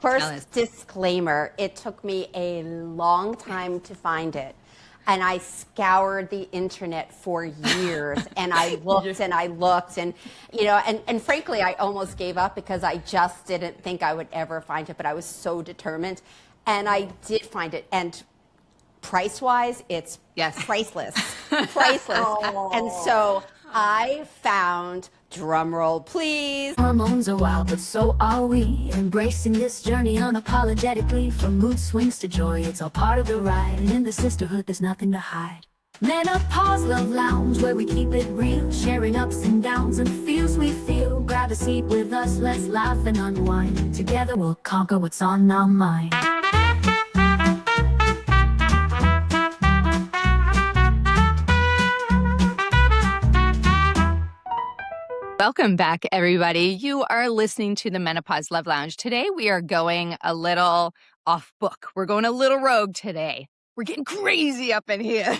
First disclaimer, it took me a long time to find it. And I scoured the internet for years and I looked and I looked and, you know, and frankly, I almost gave up because I just didn't think I would ever find it, but I was so determined. And I did find it. And price-wise, it's priceless, priceless. Oh. And so I found, drum roll please. Hormones are wild, but so are we. Embracing this journey unapologetically. From mood swings to joy, it's all part of the ride. And in the sisterhood, there's nothing to hide. Menopause Love Lounge, where we keep it real. Sharing ups and downs and feels we feel. Grab a seat with us, let's laugh and unwind. Together we'll conquer what's on our mind. Welcome back, everybody. You are listening to the Menopause Love Lounge. Today, we are going a little off book. We're going a little rogue today. We're getting crazy up in here.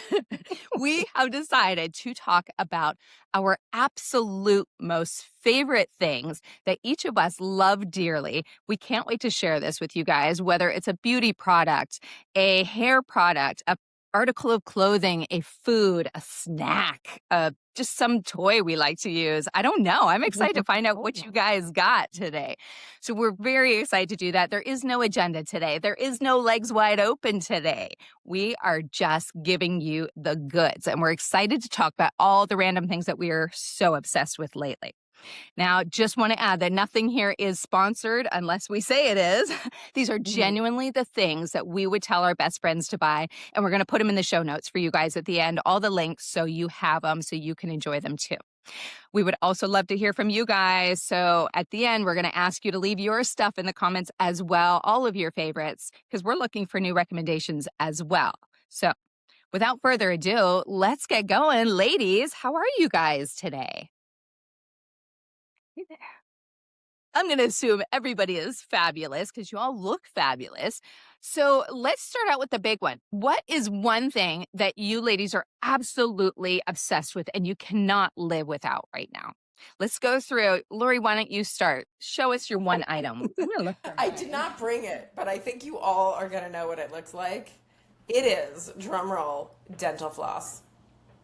We have decided to talk about our absolute most favorite things that each of us love dearly. We can't wait to share this with you guys, whether it's a beauty product, a hair product, a article of clothing, a food, a snack, just some toy we like to use. I don't know. I'm excited to find out what you guys got today. So we're very excited to do that. There is no agenda today. There is no legs wide open today. We are just giving you the goods. And we're excited to talk about all the random things that we are so obsessed with lately. Now, just want to add that nothing here is sponsored unless we say it is. These are genuinely the things that we would tell our best friends to buy. And we're going to put them in the show notes for you guys at the end, all the links so you have them so you can enjoy them too. We would also love to hear from you guys. So at the end, we're going to ask you to leave your stuff in the comments as well, all of your favorites, because we're looking for new recommendations as well. So without further ado, let's get going. Ladies, how are you guys today? Hey there. I'm going to assume everybody is fabulous because you all look fabulous. So let's start out with the big one. What is one thing that you ladies are absolutely obsessed with and you cannot live without right now? Let's go through. Lori, why don't you start? Show us your one item. I did not bring it, but I think you all are going to know what it looks like. It is, drum roll, dental floss.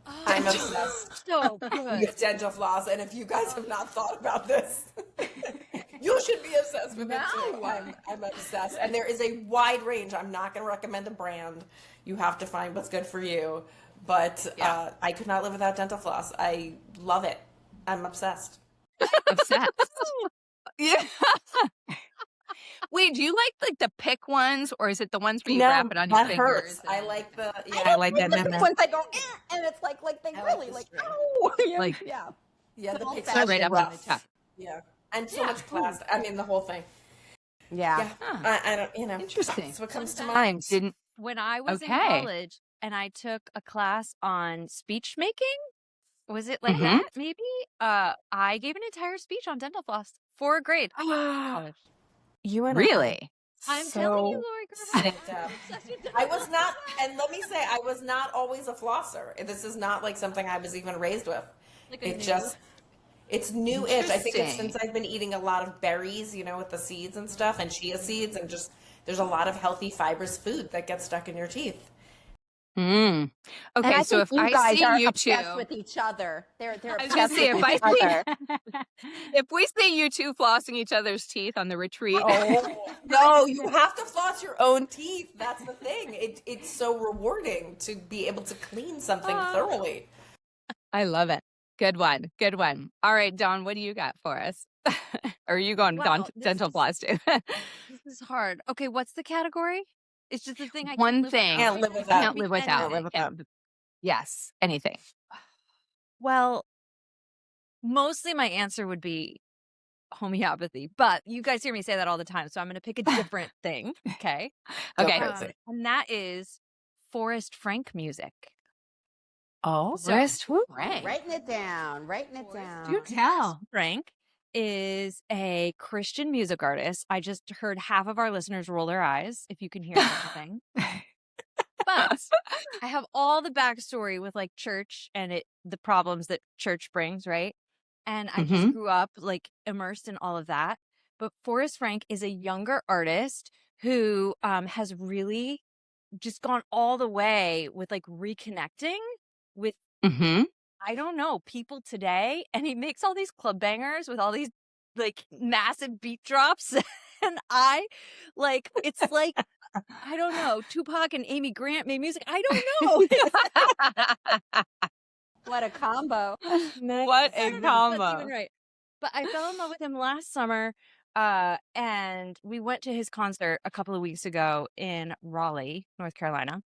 Oh, I'm obsessed with dental floss, and if you guys have not thought about this, you should be obsessed with it too. I'm obsessed, and there is a wide range. I'm not going to recommend a brand. You have to find what's good for you, but I could not live without dental floss. I love it. I'm obsessed. Obsessed. Yeah. Wait, do you like the pick ones, or is it the ones where you wrap it on your fingers? Hurts. I like the I like that. The ones I go, and it's like they really like, oh, yeah, the picks are right up on the top. Yeah, and so much plastic. I mean, the whole thing. Yeah, Huh. I don't, Interesting. That's what comes to mind. When I was in college and I took a class on speech making, was it like that? Maybe I gave an entire speech on dental floss for a grade. College. You and really? I'm telling you, Lori. I was not, and let me say, I was not always a flosser. This is not like something I was even raised with. It's new-ish. I think it's since I've been eating a lot of berries, with the seeds and stuff, and chia seeds, and just there's a lot of healthy fibrous food that gets stuck in your teeth. Okay, so if I see you two with each other, they're I was gonna say if we see you two flossing each other's teeth on the retreat. Oh no, you have to floss your own teeth. That's the thing. It's so rewarding to be able to clean something thoroughly. I love it. Good one. Good one. All right, Dawn, what do you got for us? Or are you going dental floss too? This is hard. Okay, what's the category? It's just the thing I One thing. Can't live without. Can't live without. Yes, anything. Well, mostly my answer would be homeopathy, but you guys hear me say that all the time, so I'm going to pick a different thing. Okay. Okay. And that is Forrest Frank music. Oh, Forrest Frank. Writing it down. Do tell. Frank is a Christian music artist. I just heard half of our listeners roll their eyes, if you can hear anything. But I have all the backstory with like church and the problems that church brings, right? And I just grew up like immersed in all of that. but Forrest Frank is a younger artist who has really just gone all the way with like reconnecting with, Mm-hmm. I don't know, people today. And he makes all these club bangers with all these like massive beat drops. And I like, it's like, I don't know, Tupac and Amy Grant made music. I don't know. What a combo. What a That's combo. even right. But I fell in love with him last summer, and we went to his concert a couple of weeks ago in Raleigh, North Carolina.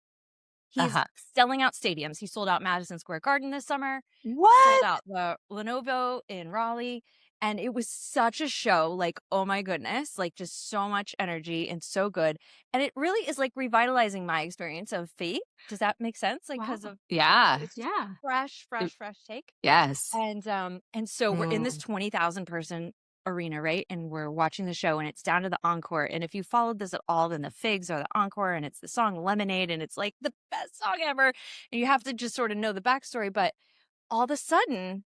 He's selling out stadiums. He sold out Madison Square Garden this summer. What? Sold out the Lenovo in Raleigh. And it was such a show. Like, oh my goodness. Like, just so much energy and so good. And it really is like revitalizing my experience of faith. Does that make sense? Like, because of it's just fresh take. Yes. And so we're in this 20,000 person arena, right? And we're watching the show and it's down to the encore. And if you followed this at all, then the Figs are the encore and it's the song Lemonade and it's like the best song ever. And you have to just sort of know the backstory. But all of a sudden,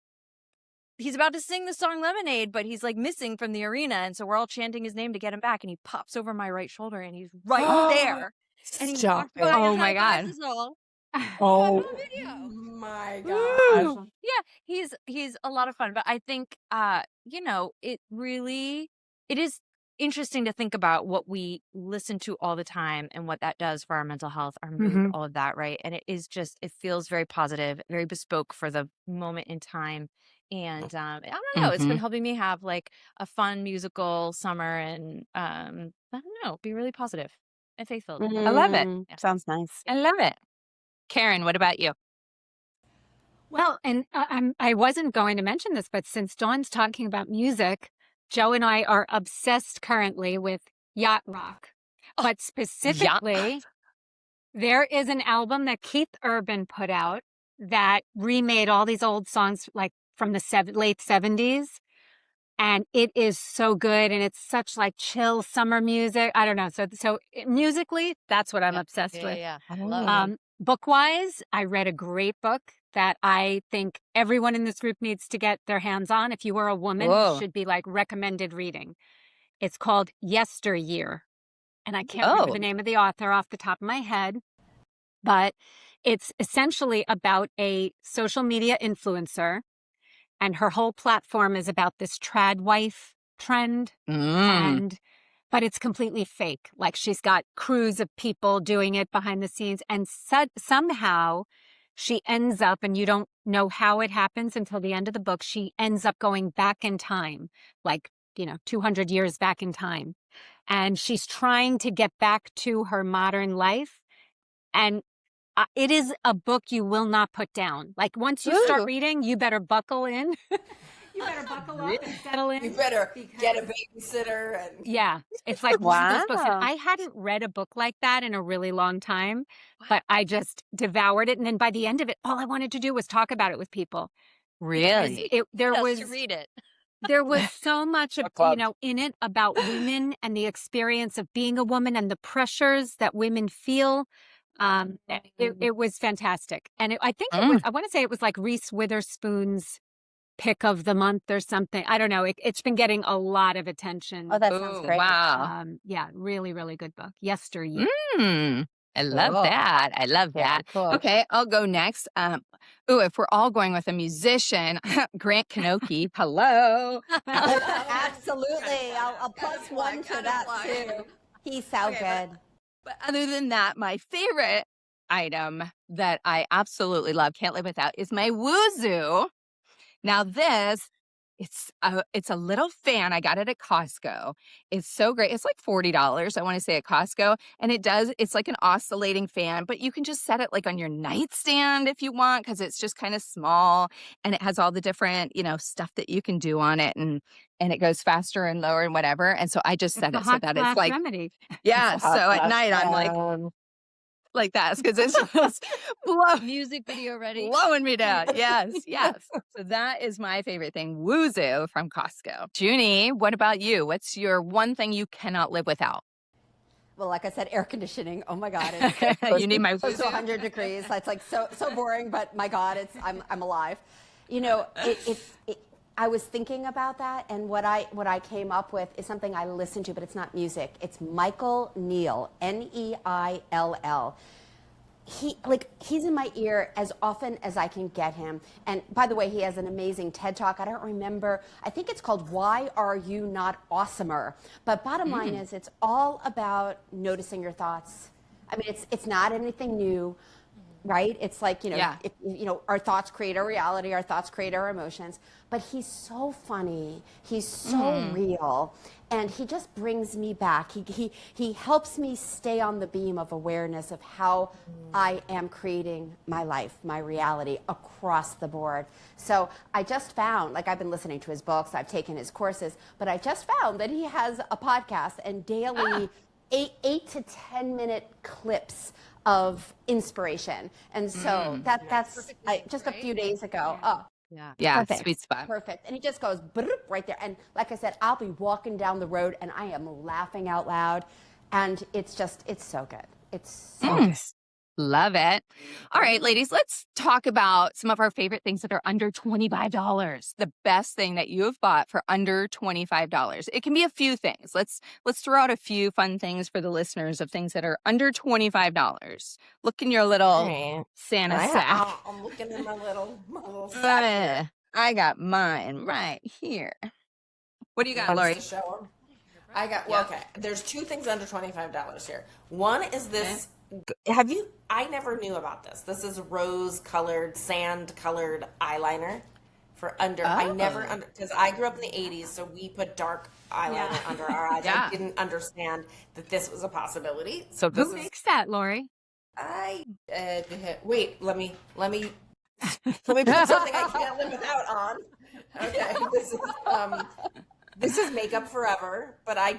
he's about to sing the song Lemonade, but he's like missing from the arena. And so we're all chanting his name to get him back. And he pops over my right shoulder and he's right there. And he walked by Oh and my high-fived God. us all. Oh Video. my gosh. Yeah, he's a lot of fun, but I think you know, it is interesting to think about what we listen to all the time and what that does for our mental health, our mood, all of that, right? And it feels very positive, very bespoke for the moment in time. And I don't know, it's been helping me have like a fun musical summer and I don't know, be really positive and faithful. I love it. Yeah. Sounds nice. I love it. Karen, what about you? Well, and I wasn't going to mention this, but since Dawn's talking about music, Joe and I are obsessed currently with yacht rock. But specifically, there is an album that Keith Urban put out that remade all these old songs like from the late 70s. And it is so good. And it's such like chill summer music. I don't know. So musically, that's what I'm obsessed with. Yeah. I love it. Book-wise, I read a great book that I think everyone in this group needs to get their hands on. If you are a woman, it should be like recommended reading. It's called Yesteryear. And I can't remember the name of the author off the top of my head, but it's essentially about a social media influencer. And her whole platform is about this trad wife trend. But it's completely fake. Like she's got crews of people doing it behind the scenes. And somehow she ends up, and you don't know how it happens until the end of the book, she ends up going back in time, like, 200 years back in time. And she's trying to get back to her modern life. And it is a book you will not put down. Like once you start reading, you better buckle in. You better buckle up and settle in. You better get a babysitter. And yeah, it's like one of those books. And I hadn't read a book like that in a really long time, but I just devoured it. And then by the end of it, all I wanted to do was talk about it with people. Really? There was to read it. There was so much of, in it about women and the experience of being a woman and the pressures that women feel. It was fantastic. And I think it was, I want to say it was like Reese Witherspoon's pick of the month or something. I don't know. It's been getting a lot of attention. Oh, that sounds great. Wow. Yeah, really, really good book. Yesteryear. I love that. I love that. Cool. Okay, I'll go next. If we're all going with a musician, Grant Knoche. Hello. Absolutely. I'll plus one to that too. He's so good. But other than that, my favorite item that I absolutely love, can't live without, is my Woozoo. Now this, it's a little fan. I got it at Costco. It's so great. It's like $40, I want to say, at Costco. And it's like an oscillating fan, but you can just set it like on your nightstand if you want, because it's just kind of small and it has all the different, stuff that you can do on it, and it goes faster and lower and whatever. And so I just set it so that it's like, remedy. yeah. So at night I'm like that, because it's just Music video ready. blowing me down. Yes. So that is my favorite thing, Woozoo from Costco. Junie, what about you? What's your one thing you cannot live without? Well, like I said, air conditioning. Oh my God. You need my close to Woozoo? 100 degrees. That's like so boring, but my God, I'm alive. I was thinking about that, and what I came up with is something I listen to, but it's not music. It's Michael Neil, Neill. He's in my ear as often as I can get him. And by the way, he has an amazing TED Talk. I don't remember. I think it's called Why Are You Not Awesomer? But bottom line is, it's all about noticing your thoughts. I mean, it's not anything new. Right? It's like, our thoughts create our reality, our thoughts create our emotions. But he's so funny. He's so real. And he just brings me back. He helps me stay on the beam of awareness of how I am creating my life, my reality across the board. So I just found, like, I've been listening to his books, I've taken his courses, but I just found that he has a podcast and daily 8 to 10 minute clips of inspiration. And so that's just a few days ago. Oh, Yeah, perfect. sweet spot. Perfect. And he just goes right there. And like I said, I'll be walking down the road and I am laughing out loud. And it's so good. It's so good. Love it. All right, ladies, let's talk about some of our favorite things that are under $25. The best thing that you have bought for under $25. It can be a few things. Let's throw out a few fun things for the listeners of things that are under $25. Look in your little Santa sack. I'm looking in my little sack. I got mine right here. What do you got, Lori? I got, okay. There's two things under $25 here. One is this. I never knew about this. This is rose-colored, sand-colored eyeliner for under. I never, because I grew up in the 80s, so we put dark eyeliner under our eyes. I didn't understand that this was a possibility. So who makes that, Lori? Wait, let me put something I can't live without on. Okay, this is Makeup Forever, but I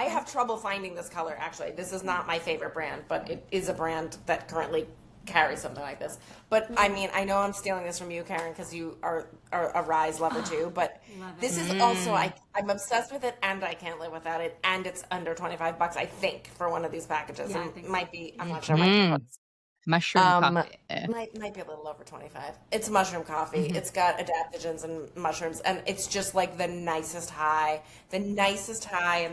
have trouble finding this color, actually. This is not my favorite brand, but it is a brand that currently carries something like this. But, I mean, I know I'm stealing this from you, Karen, because you are a Ryze lover, too. But this is also, I'm obsessed with it, and I can't live without it. And it's under $25, I think, for one of these packages. Yeah, it might be, I'm not sure. Might be Mushroom coffee. might be a little over 25. It's mushroom coffee. It's got adaptogens and mushrooms, and it's just like the nicest high and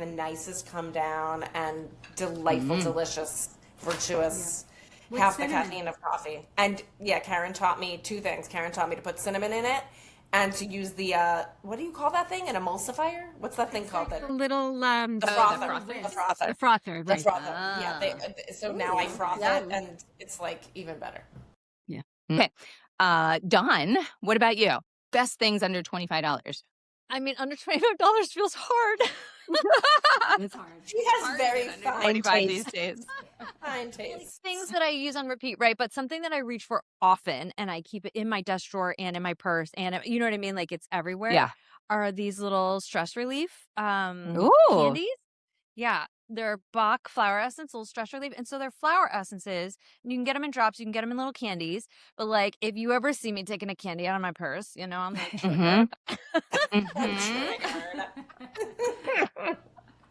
the nicest come down, and delightful, delicious, virtuous. Half the caffeine of coffee. And Karen taught me two things. Karen taught me to put cinnamon in it and to use the what do you call that thing? An emulsifier? What's that thing called? A little The frother. The frother, right? The frother. So now I froth it, and it's like even better. Yeah. Okay. Dawn, what about you? Best things under $25. I mean, under $25 feels hard. It's hard. She has very fine taste these days. Fine taste. Things that I use on repeat, right? But something that I reach for often, and I keep it in my desk drawer and in my purse, and you know what I mean? Like, it's everywhere. Yeah. Are these little stress relief Ooh. candies? Yeah. They're Bach flower essence, little stress relief. And so they're flower essences. And you can get them in drops. You can get them in little candies. But, like, if you ever see me taking a candy out of my purse, you know, I'm like,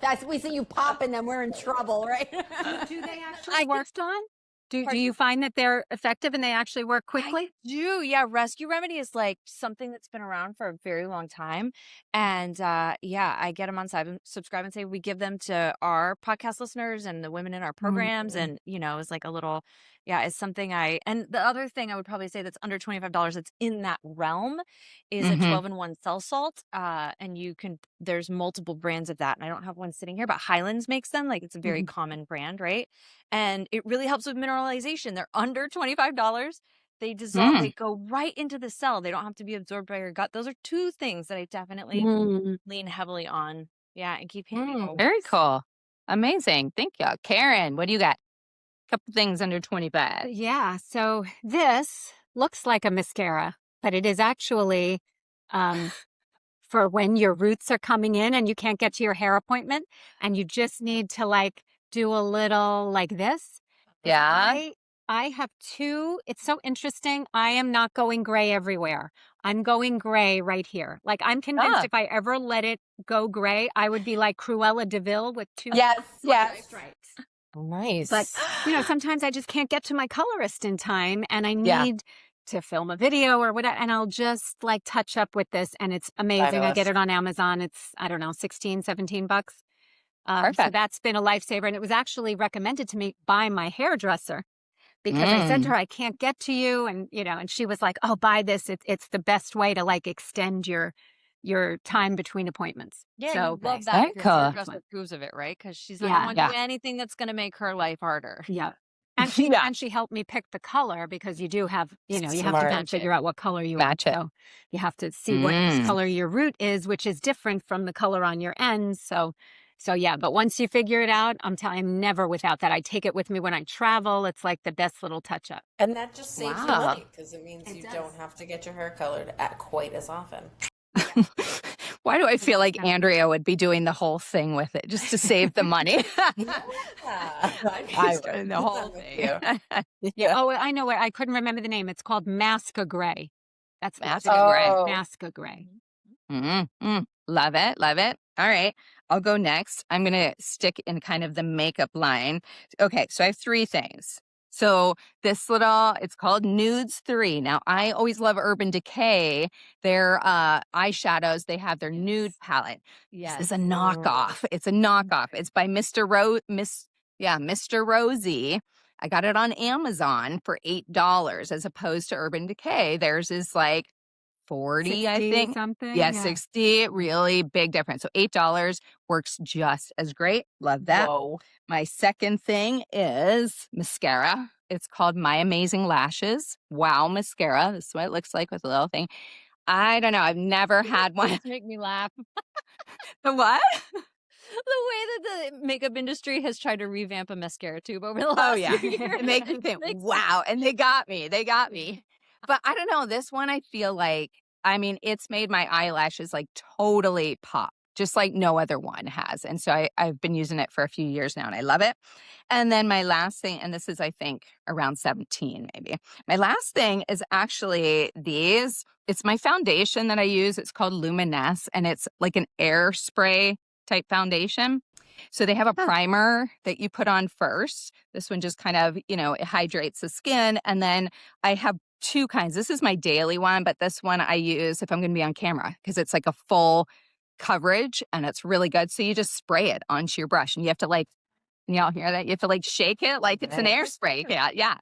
That's, we see you popping them, we're in trouble, right? Do they actually work on? Do you find that they're effective and they actually work quickly? I do. Yeah. Rescue Remedy is like something that's been around for a very long time. And I get them on Subscribe and Save. We give them to our podcast listeners and the women in our programs. And, you know, it's like a little, it's something and the other thing I would probably say that's under $25 that's in that realm is a 12-in-1 cell salt. And there's multiple brands of that. And I don't have one sitting here, but Highlands makes them. Like, it's a very common brand, right? And it really helps with mineralization. They're under $25. They dissolve. They go right into the cell. They don't have to be absorbed by your gut. Those are two things that I definitely lean heavily on. Yeah, and keep handing. Very cool. Amazing. Thank you. Karen, what do you got? Couple things under 25. Yeah. So this looks like a mascara, but it is actually for when your roots are coming in and you can't get to your hair appointment and you just need to like do a little like this. Yeah. I have two. It's so interesting. I am not going gray everywhere. I'm going gray right here. Like, I'm convinced if I ever let it go gray, I would be like Cruella de Vil with two stripes. Nice. But, you know, sometimes I just can't get to my colorist in time and I need to film a video or whatever, and I'll just like touch up with this, and it's amazing. I get it on Amazon. It's, I don't know, 16, 17 bucks. So Perfect. that's been a lifesaver. And it was actually recommended to me by my hairdresser because I said to her, I can't get to you. And, you know, and she was like, oh, buy this. It's the best way to like extend your time between appointments. Yeah, so you love that. Very If your cool. hairdresser approves of it, right? Because she's not going to do anything that's going to make her life harder. Yeah. And she helped me pick the color because you do have, you know, you have to kind of figure out what color you match it. So you have to see what color your root is, which is different from the color on your ends. So yeah, but once you figure it out, I'm I'm never without that. I take it with me when I travel. It's like the best little touch up. And that just saves you money because it means you don't have to get your hair colored quite as often. Why do I feel like Andrea would be doing the whole thing with it just to save the money? I would. The whole thing. Oh, I know what. I couldn't remember the name. It's called Masca Gray. That's Masca Gray. Masca Gray. Love it. Love it. All right. I'll go next. I'm going to stick in kind of the makeup line. Okay. So I have 3 things. So this little, it's called Nudes 3. Now, I always love Urban Decay. Their eyeshadows, they have their nude palette. Yes. This is a knockoff. It's a knockoff. It's by Mr. Rosie. I got it on Amazon for $8 as opposed to Urban Decay. Theirs is like 40, 60 I think. Something. Yeah, 60. Really big difference. So $8 works just as great. Love that. Whoa. My second thing is mascara. It's called My Amazing Lashes. Wow, mascara. This is what it looks like with a little thing. I don't know. I've never had one. Make me laugh. The what? The way that the makeup industry has tried to revamp a mascara tube over the last few years. It makes me think, wow. And they got me. But I don't know. This one, I feel like, I mean, it's made my eyelashes like totally pop, just like no other one has. And so I've been using it for a few years now and I love it. And then my last thing, and this is, I think, around 17 maybe. My last thing is actually these. It's my foundation that I use. It's called Luminess and it's like an air spray type foundation. So they have a primer that you put on first. This one just kind of, you know, it hydrates the skin. And then I have 2 kinds. This is my daily one, but this one I use if I'm going to be on camera because it's like a full coverage and it's really good. So you just spray it onto your brush and you have to like, y'all hear that? You have to like shake it like it's an air spray. Yeah.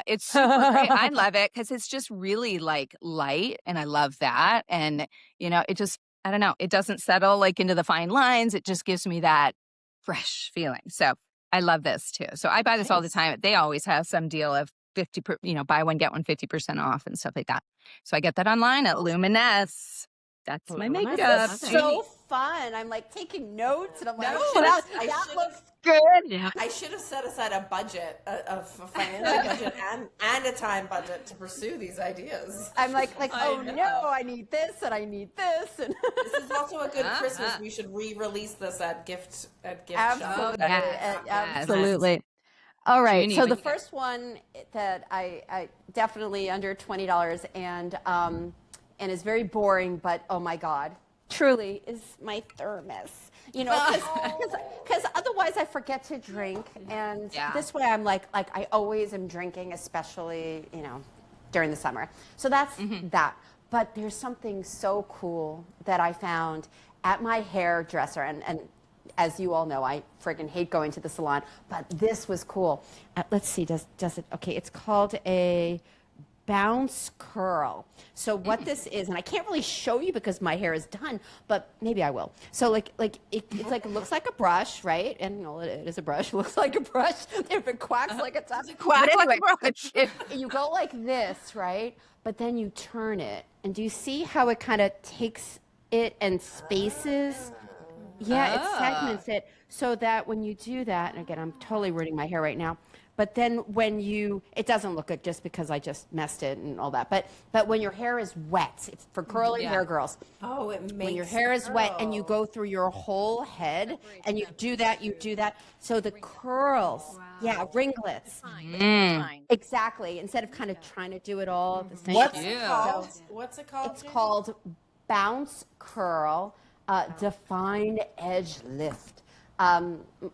It's super great. I love it because it's just really like light and I love that. And, you know, it just, I don't know, it doesn't settle like into the fine lines. It just gives me that fresh feeling. So I love this too. So I buy this all the time. They always have some deal of 50, buy one, get one 50% off and stuff like that. So I get that online at Luminess. That's my makeup. That's so fun. I'm like taking notes and I'm like, that looks good. Yeah. I should have set aside a budget, a financial budget and a time budget to pursue these ideas. I'm like, oh no, I need this and I need this. And this is also a good Christmas. We should re-release this at gift absolutely. shop. Absolutely. All right. So the first one that I definitely under $20 and is very boring, but oh my God, truly is my thermos. You know, because otherwise I forget to drink, and this way I'm like I always am drinking, especially during the summer. So that's that. But there's something so cool that I found at my hairdresser, and as you all know, I friggin' hate going to the salon, but this was cool. Let's see, does it? Okay, it's called a bounce curl. So what this is, and I can't really show you because my hair is done, but maybe I will. So it's like it looks like a brush, right? And it is a brush. It looks like a brush. If it quacks like a top, quack like a brush. You go like this, right? But then you turn it, and do you see how it kind of takes it and spaces? Yeah, it segments it so that when you do that, and again, I'm totally ruining my hair right now. But then it doesn't look good just because I just messed it and all that. But when your hair is wet, it's for curly hair girls. Oh, it makes when your hair is wet and you go through your whole head and you do that. So the curls, ringlets. Exactly. Instead of kind of trying to do it all at the same time. What's it called? It's called Bounce Curl Defined Edge Lift.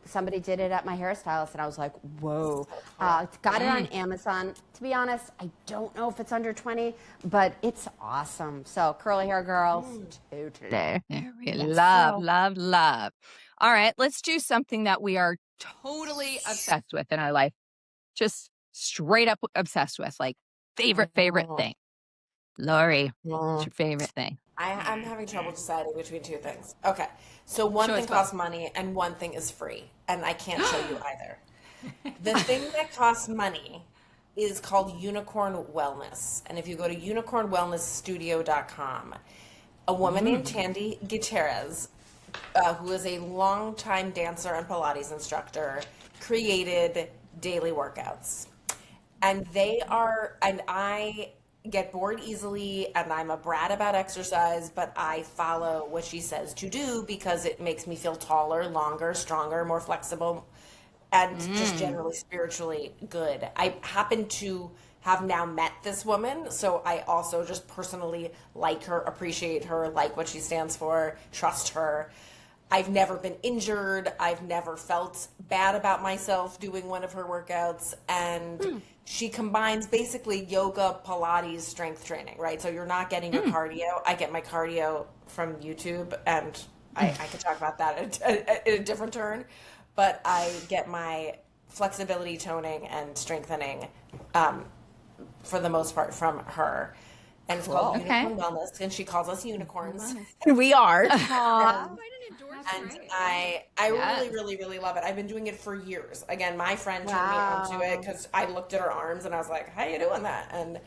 Somebody did it at my hairstylist, and I was like, whoa. Got it on Amazon. To be honest, I don't know if it's under 20, but it's awesome. So curly hair girls, totally. There we love. All right, let's do something that we are totally obsessed with in our life. Just straight up obsessed with, like favorite thing. Lori, what's your favorite thing? I'm having trouble deciding between two things. Okay, so one thing costs money and one thing is free, and I can't show you either. The thing that costs money is called Unicorn Wellness, and if you go to unicornwellnessstudio.com, a woman named Tandy Gutierrez, who is a longtime dancer and Pilates instructor, created daily workouts, and I get bored easily, and I'm a brat about exercise, but I follow what she says to do because it makes me feel taller, longer, stronger, more flexible, and just generally spiritually good. I happen to have now met this woman, so I also just personally like her, appreciate her, like what she stands for, trust her. I've never been injured. I've never felt bad about myself doing one of her workouts. And she combines basically yoga, Pilates, strength training, right? So you're not getting your cardio. I get my cardio from YouTube, and I could talk about that in a different turn. But I get my flexibility, toning, and strengthening for the most part from her. And it's called Unicorn Wellness, and she calls us unicorns. And we are. And I really love it. I've been doing it for years. Again, my friend turned me onto it because I looked at her arms and I was like, how are you doing that? And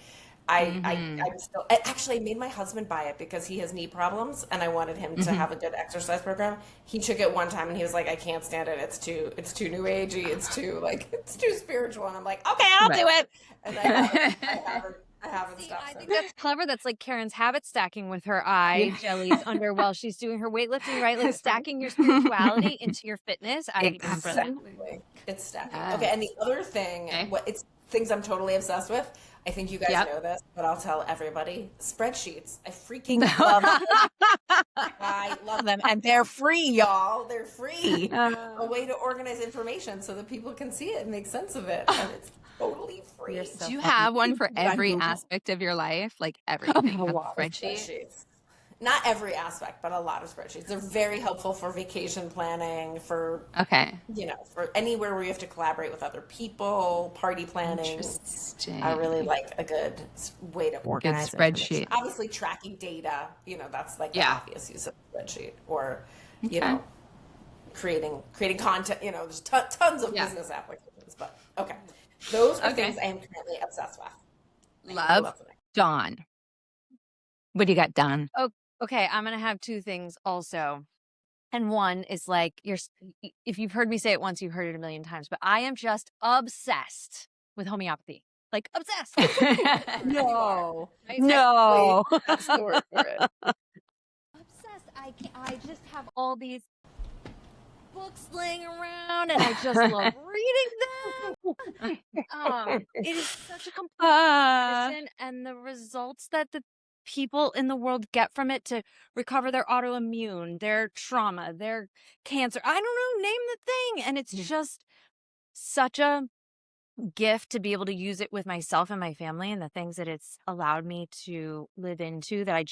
I'm still, actually I made my husband buy it because he has knee problems and I wanted him to have a good exercise program. He took it one time and he was like, I can't stand it. It's too new agey. It's too spiritual. And I'm like, okay, I'll do it. And I haven't stopped. I think that's clever. That's like Karen's habit stacking with her eye jellies under while she's doing her weightlifting, right? Like stacking your spirituality into your fitness. Exactly. It's stacking. Okay, and the other thing, it's things I'm totally obsessed with. I think you guys know this, but I'll tell everybody. Spreadsheets. I freaking love them. I love them. And they're free, y'all. They're free. A way to organize information so that people can see it and make sense of it. And it's totally free. Do you have one for every aspect of your life? Like everything? Spreadsheets. Not every aspect, but a lot of spreadsheets. They're very helpful for vacation planning, for for anywhere where you have to collaborate with other people, party planning. Interesting. I really like a good way to organize spreadsheet. Obviously, tracking data, that's like the obvious use of a spreadsheet, or creating content. There's tons of business applications. But those are things I am currently obsessed with. Love Dawn. What do you got, Dawn? Okay, I'm gonna have two things also. And one is like, if you've heard me say it once, you've heard it a million times, but I am just obsessed with homeopathy. Like obsessed. No. That's the word for it. Obsessed. I just have all these books laying around and I just love reading them. It is such a complex medicine, and the results that the people in the world get from it to recover their autoimmune, their trauma, their cancer. I don't know, name the thing. And it's just such a gift to be able to use it with myself and my family and the things that it's allowed me to live into that I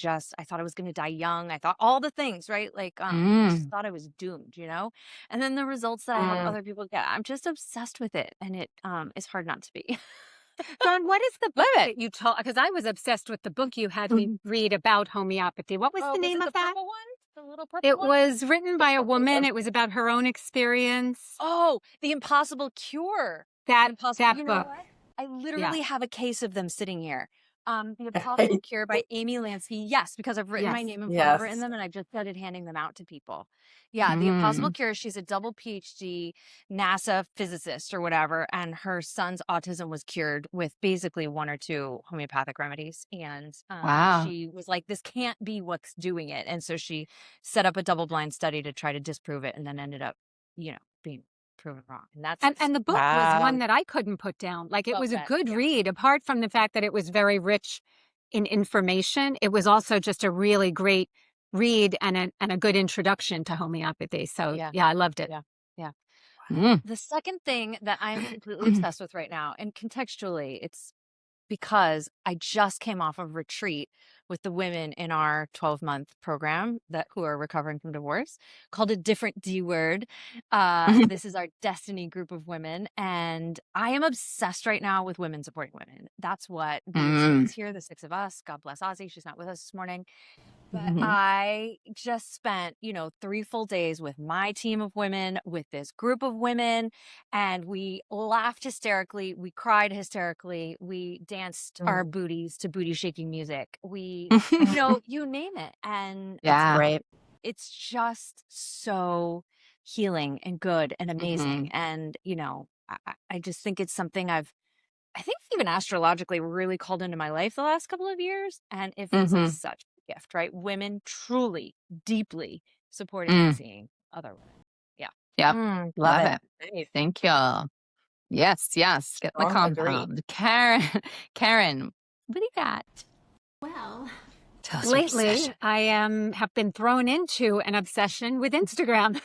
thought I was going to die young. I thought all the things, right? Like, I just thought I was doomed, and then the results that I help other people get, I'm just obsessed with it. And it is hard not to be. Dawn, what is the book that you told? Because I was obsessed with the book you had me read about homeopathy. What was the name of that? Purple one? The little purple It one? was written by a woman. It was about her own experience. Oh, The Impossible Cure. That book. book. I literally have a case of them sitting here. The Impossible Cure by Amy Lansky. Yes, because I've written my name and phone number in them, and I just started handing them out to people. Yeah, The Impossible Cure. She's a double PhD NASA physicist or whatever, and her son's autism was cured with basically one or two homeopathic remedies. And she was like, this can't be what's doing it. And so she set up a double-blind study to try to disprove it, and then ended up, being proven wrong. And the book was one that I couldn't put down. Like, it was a good read, apart from the fact that it was very rich in information. It was also just a really great read and a good introduction to homeopathy. So I loved it. Yeah. Mm. The second thing that I'm completely obsessed with right now, and contextually, it's because I just came off of retreat with the women in our 12-month program who are recovering from divorce, called A Different D Word. This is our destiny group of women, and I am obsessed right now with women supporting women. That's what the team is here, the 6 of us. God bless Ozzy. She's not with us this morning. But I just spent, 3 full days with my team of women, with this group of women, and we laughed hysterically. We cried hysterically. We danced our booties to booty shaking music. We, you name it. And Yeah. Great. it's just so healing and good and amazing. And, I just think it's something I think even astrologically really called into my life the last couple of years. And it feels like such a gift, right? Women truly, deeply supporting and seeing other women. Yeah. Yep. Love it. Nice. Thank you. Yes. Get the Strong agree. compound. Karen, what do you got? Well, Tell us your lately obsession. I have been thrown into an obsession with Instagram.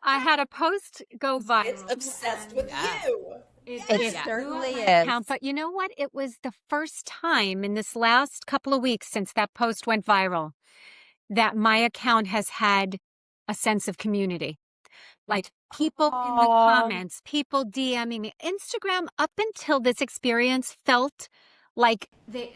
I had a post go viral. It's obsessed with you. It certainly my is. account, but you know what? It was the first time in this last couple of weeks since that post went viral that my account has had a sense of community. Like people in the comments, people DMing me. Instagram, up until this experience, felt like the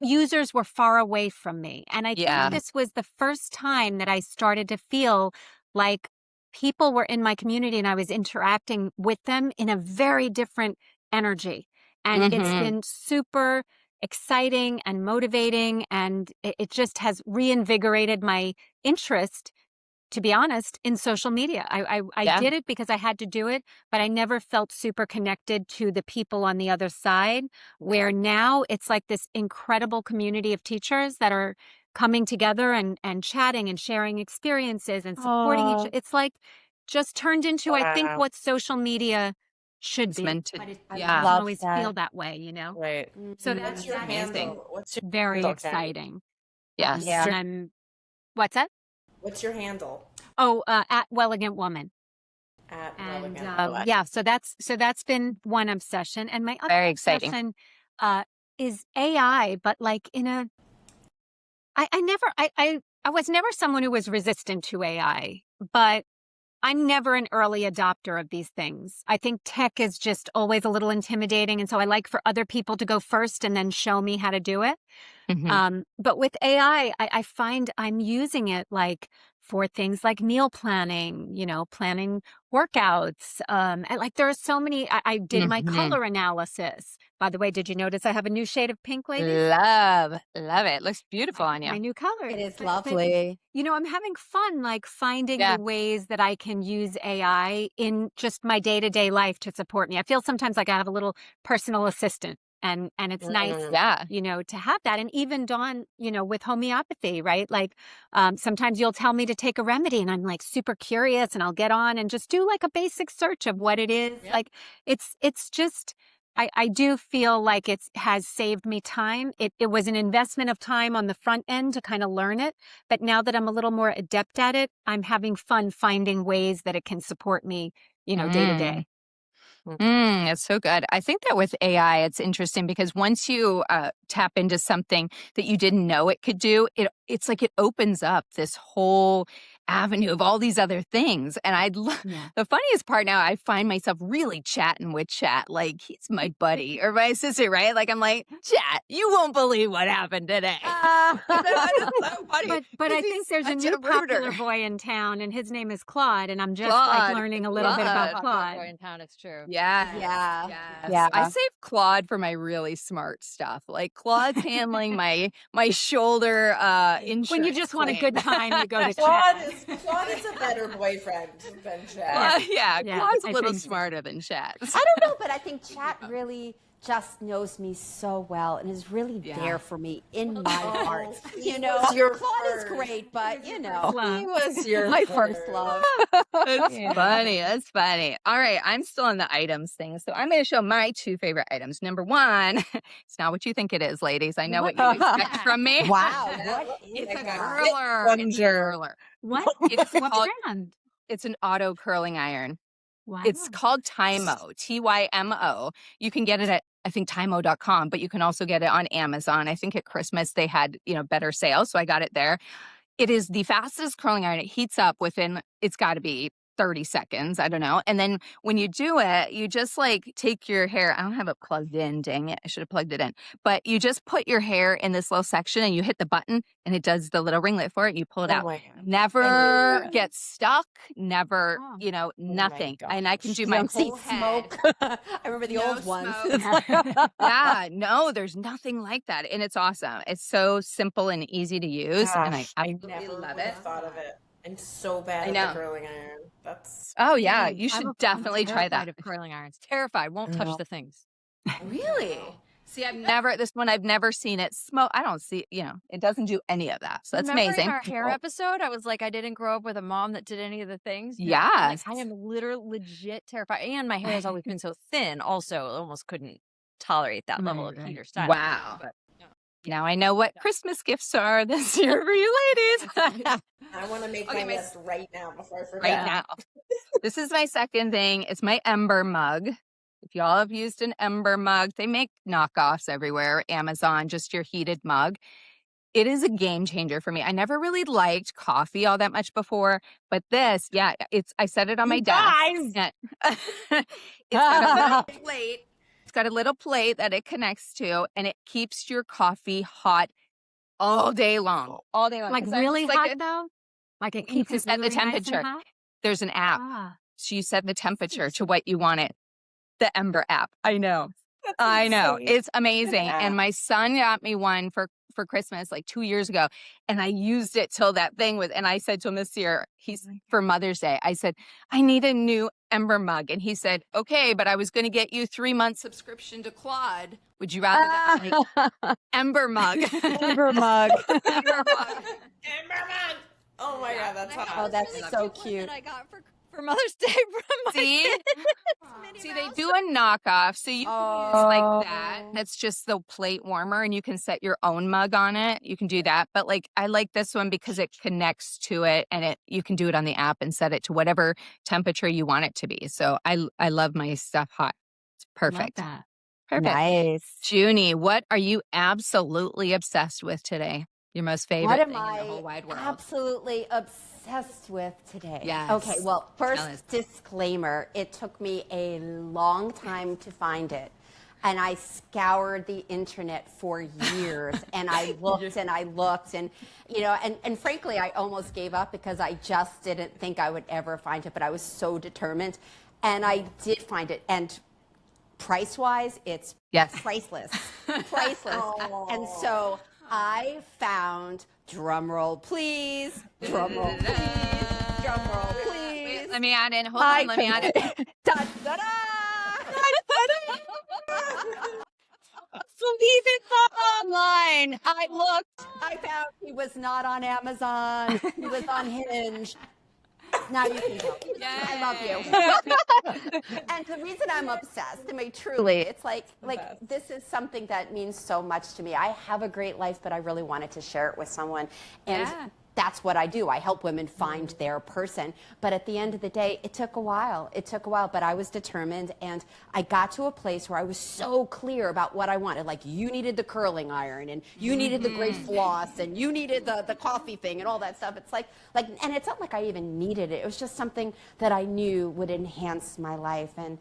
users were far away from me. And I think this was the first time that I started to feel like people were in my community and I was interacting with them in a very different energy. And it's been super exciting and motivating, and it just has reinvigorated my interest, to be honest, in social media. I did it because I had to do it, but I never felt super connected to the people on the other side, where now it's like this incredible community of teachers that are coming together and chatting and sharing experiences and supporting each other. It's like just turned into, I think, what social media should be. Meant to, But it I doesn't love always that. feel that way, Right. So What's your handle? What's your very handle, Ken? exciting. yes. Yeah. What's that? What's your handle? Oh, at Welligant Woman. At And Relevant. so that's been one obsession. And my other Very exciting. obsession is AI, but like in a I was never someone who was resistant to AI, but I'm never an early adopter of these things. I think tech is just always a little intimidating, and so I like for other people to go first and then show me how to do it. But with AI, I find I'm using it like for things like meal planning, planning workouts. And like there are so many, I did my color analysis. By the way, did you notice I have a new shade of pink, ladies? Love it. Looks beautiful on you. My new color. It is But, lovely. I'm having fun, like finding the ways that I can use AI in just my day-to-day life to support me. I feel sometimes like I have a little personal assistant. And it's nice, to have that. And even Dawn, with homeopathy, right? Like sometimes you'll tell me to take a remedy and I'm like super curious and I'll get on and just do like a basic search of what it is. Like it's just, I do feel like it has saved me time. It was an investment of time on the front end to kind of learn it. But now that I'm a little more adept at it, I'm having fun finding ways that it can support me, day to day. It's so good. I think that with AI, it's interesting because once you tap into something that you didn't know it could do, it's like it opens up this whole avenue of all these other things. And the funniest part now, I find myself really chatting with Chat like he's my buddy or my sister, right? Like I'm like, Chat, you won't believe what happened today. So funny, but I think there's a new popular boy in town, and his name is Claude, and I'm just like learning a little bit about Claude. Boy in town, it's true. Yeah. I save Claude for my really smart stuff. Like Claude's handling my shoulder insurance. When you just want a good time, you go to Claude Chat. Claude is a better boyfriend than Chat. Claude's a I little think so. smarter than Chat. I don't know, but I think Chat really just knows me so well and is really there for me in my heart. your Claude is first. great, but He was your my first love. That's funny. All right, I'm still on the items thing, so I'm going to show my 2 favorite items. Number 1, it's not what you think it is, ladies. I know what you expect from me. Wow, what is It's a that? curler. It's a curler. What? It's What called brand? It's an auto curling iron. Wow. It's called Tymo, Tymo. You can get it at, I think, tymo.com, but you can also get it on Amazon. I think at Christmas they had, better sales, so I got it there. It is the fastest curling iron. It heats up within, it's got to be 30 seconds. I don't know. And then when you do it, you just like take your hair. I don't have it plugged in. Dang it. I should have plugged it in. But you just put your hair in this little section and you hit the button and it does the little ringlet for it. You pull it out. my God. Never gets stuck. Never, nothing. gosh. And I can do You my don't see whole head. smoke. I remember the No old ones. smoke. Yeah, no, there's nothing like that. And it's awesome. It's so simple and easy to use. And I Gosh, absolutely never love would it. have thought of it. I'm so bad I know. at the curling iron. That's Oh, yeah. I'm- You should I'm definitely try Terrified that. of curling irons. Terrified. Won't touch the things. Really? See, I've never seen it smoke. I don't see, it doesn't do any of that. So that's Remember amazing. in our hair episode, I was like, I didn't grow up with a mom that did any of the things. I'm Yes. like, I am literally legit terrified. And my hair has always been so thin, also, almost couldn't tolerate that level of heat or style. Wow. Now I know what Christmas gifts are this year for you ladies. I want to make Okay, my my- list right now before I forget. Right now. This is my second thing. It's my Ember Mug. If y'all have used an Ember Mug, they make knockoffs everywhere. Amazon, just your heated mug. It is a game changer for me. I never really liked coffee all that much before, but this, I set it on my desk. Yeah. It's got a little plate. It's got a little plate that it connects to, and it keeps your coffee hot all day long. All day long. Like 'Cause I really just hot it. though? Like it You keeps can it set the really nice and temperature. hot? There's an app. Ah. So you set the temperature to what you want it. The Ember app. I know. I know. insane. It's amazing. And my son got me one for Christmas like 2 years ago. And I used it till that thing was, and I said to him this year, for Mother's Day, I said, I need a new Ember Mug. And he said, okay, but I was going to get you 3-month subscription to Claude. Would you rather that? Like, Ember Mug. Ember Mug. Ember Mug. Ember Mug. Oh my God, that's hot. Oh, that's so cute. That I got for Mother's Day from my See? kid. See, they do a knockoff, so you can use like that. That's just the plate warmer, and you can set your own mug on it. You can do that, but like I like this one because it connects to it, and you can do it on the app and set it to whatever temperature you want it to be. So I love my stuff hot. It's perfect. Love that. Perfect. Nice. Junie, what are you absolutely obsessed with today? Your most favorite What am thing in the I whole wide world? absolutely obsessed with today? Yes. Okay, well, Tell us. first disclaimer, it took me a long time to find it. And I scoured the internet for years and I looked and I looked and, and frankly, I almost gave up because I just didn't think I would ever find it, but I was so determined. And I did find it. And price-wise, it's priceless. Priceless. And so I found, drum roll please, drum roll please, drum roll please. Wait, let me add in. Hold on, let me add in. Da-da-da! Believe it's online. I looked, I found he was not on Amazon, he was on Hinge. Now you can go. I love you. And the reason I'm obsessed, I mean, truly, it's like this is something that means so much to me. I have a great life, but I really wanted to share it with someone. And that's what I do. I help women find their person. But at the end of the day, it took a while. It took a while, but I was determined. And I got to a place where I was so clear about what I wanted. Like, you needed the curling iron, and you needed the great floss, and you needed the coffee thing, and all that stuff. It's like, and it's not like I even needed it. It was just something that I knew would enhance my life. And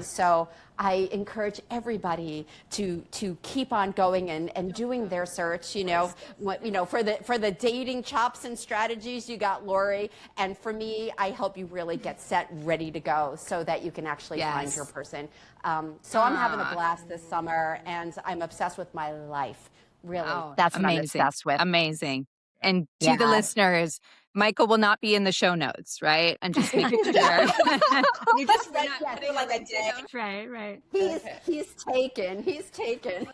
so I encourage everybody to keep on going and doing their search. For the dating chops and strategies, you got Lori, and for me, I help you really get set, ready to go, so that you can actually find your person. So I'm having a blast this summer, and I'm obsessed with my life. Really, that's what I'm obsessed with. Amazing. And to the listeners, Michael will not be in the show notes, right? I'm just making sure. You just read like a day. Right. He's taken. He's taken